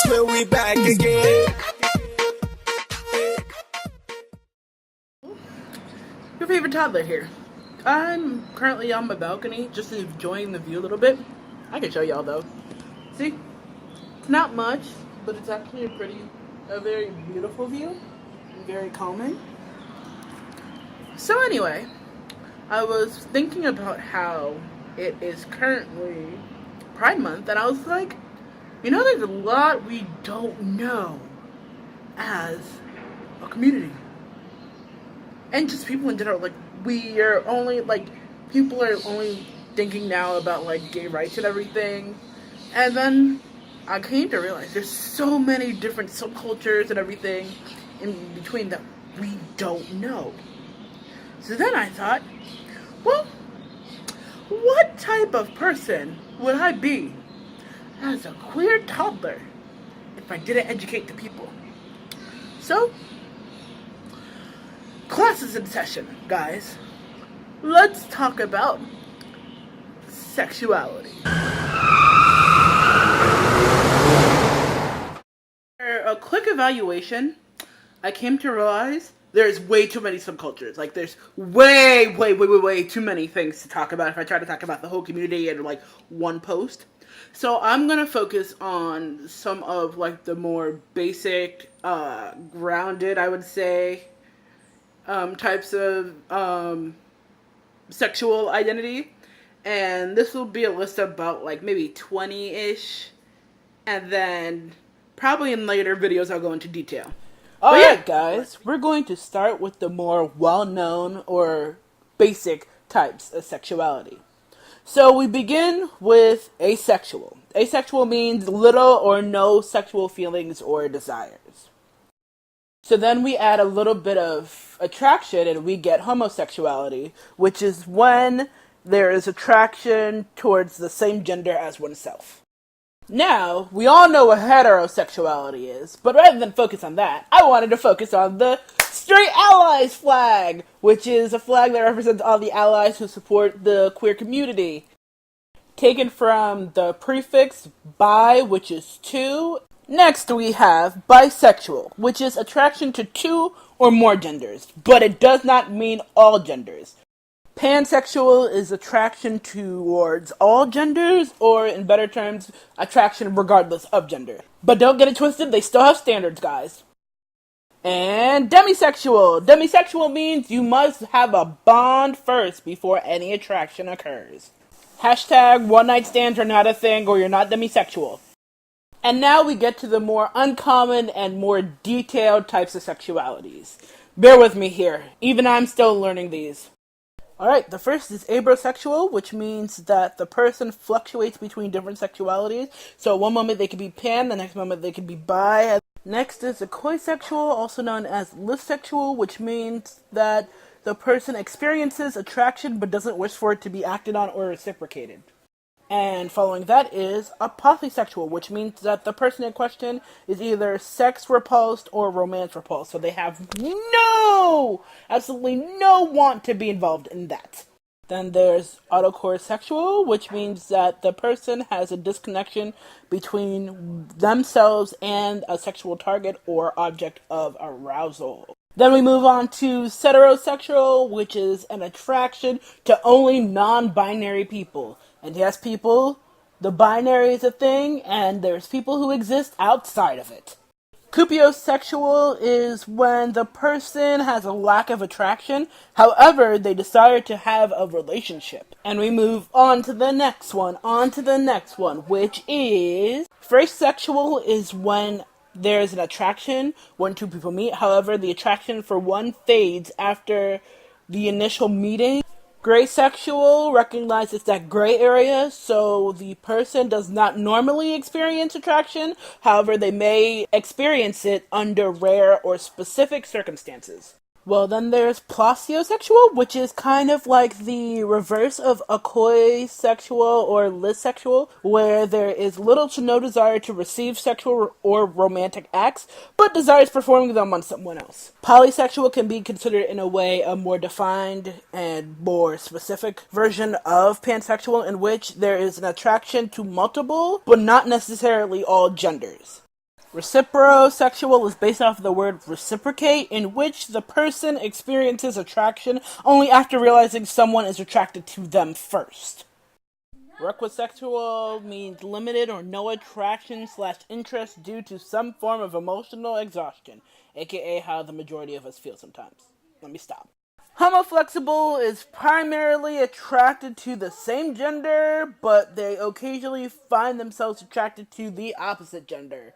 swear we back again. Your favorite toddler here. I'm currently on my balcony, just enjoying the view a little bit. I can show y'all though. See? It's not much, but it's actually a very beautiful view. Very calming. So anyway, I was thinking about how it is currently Pride Month, and I was like, there's a lot we don't know as a community. And just people in general, people are only thinking now about, gay rights and everything. And then I came to realize there's so many different subcultures and everything in between that we don't know. So then I thought, well, what type of person would I be as a queer toddler if I didn't educate the people? So, class is in session, guys. Let's talk about sexuality. For a quick evaluation, I came to realize there's way too many subcultures. There's way too many things to talk about if I try to talk about the whole community in one post. So I'm gonna focus on some of the more basic, grounded, I would say, types of sexual identity, and this will be a list of about maybe 20-ish, and then probably in later videos I'll go into detail. Alright guys, we're going to start with the more well-known or basic types of sexuality. So we begin with asexual. Asexual means little or no sexual feelings or desires. So then we add a little bit of attraction and we get homosexuality, which is when there is attraction towards the same gender as oneself. Now, we all know what heterosexuality is, but rather than focus on that, I wanted to focus on the Straight Allies flag, which is a flag that represents all the allies who support the queer community. Taken from the prefix bi, which is two. Next we have bisexual, which is attraction to two or more genders, but it does not mean all genders. Pansexual is attraction towards all genders, or in better terms, attraction regardless of gender. But don't get it twisted, they still have standards, guys. And demisexual. Demisexual means you must have a bond first before any attraction occurs. Hashtag one night stands are not a thing, or you're not demisexual. And now we get to the more uncommon and more detailed types of sexualities. Bear with me here, even I'm still learning these. Alright, the first is abrosexual, which means that the person fluctuates between different sexualities. So one moment they can be pan, the next moment they can be bi. Next is acoisexual, also known as lisexual, which means that the person experiences attraction but doesn't wish for it to be acted on or reciprocated. And following that is apothesexual, which means that the person in question is either sex repulsed or romance repulsed. So they have absolutely no want to be involved in that. Then there's autochoresexual, which means that the person has a disconnection between themselves and a sexual target or object of arousal. Then we move on to heterosexual, which is an attraction to only non-binary people. And yes, people, the binary is a thing, and there's people who exist outside of it. Cupiosexual is when the person has a lack of attraction, however, they desire to have a relationship. And we move on to the next one, which is... Phrasexual is when there's an attraction when two people meet, however, the attraction for one fades after the initial meeting. Graysexual recognizes that gray area, so the person does not normally experience attraction, however, they may experience it under rare or specific circumstances. Well, then there's plasiosexual, which is kind of like the reverse of acoisexual or lisexual, where there is little to no desire to receive sexual or romantic acts, but desires performing them on someone else. Polysexual can be considered in a way a more defined and more specific version of pansexual, in which there is an attraction to multiple, but not necessarily all genders. Reciprosexual is based off of the word reciprocate, in which the person experiences attraction only after realizing someone is attracted to them first. Requisexual means limited or no attraction / interest due to some form of emotional exhaustion, aka how the majority of us feel sometimes. Let me stop. Homoflexible is primarily attracted to the same gender, but they occasionally find themselves attracted to the opposite gender.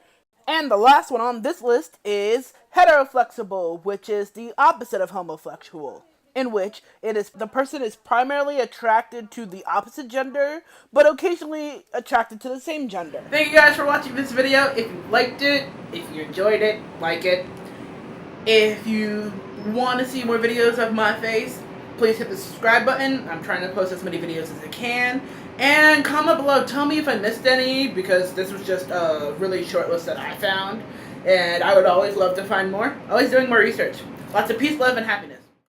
And the last one on this list is heteroflexible, which is the opposite of homoflexible, in which the person is primarily attracted to the opposite gender, but occasionally attracted to the same gender. Thank you guys for watching this video. If you liked it, if you enjoyed it, like it. If you want to see more videos of my face, please hit the subscribe button. I'm trying to post as many videos as I can. And comment below, tell me if I missed any, because this was just a really short list that I found. And I would always love to find more. Always doing more research. Lots of peace, love, and happiness.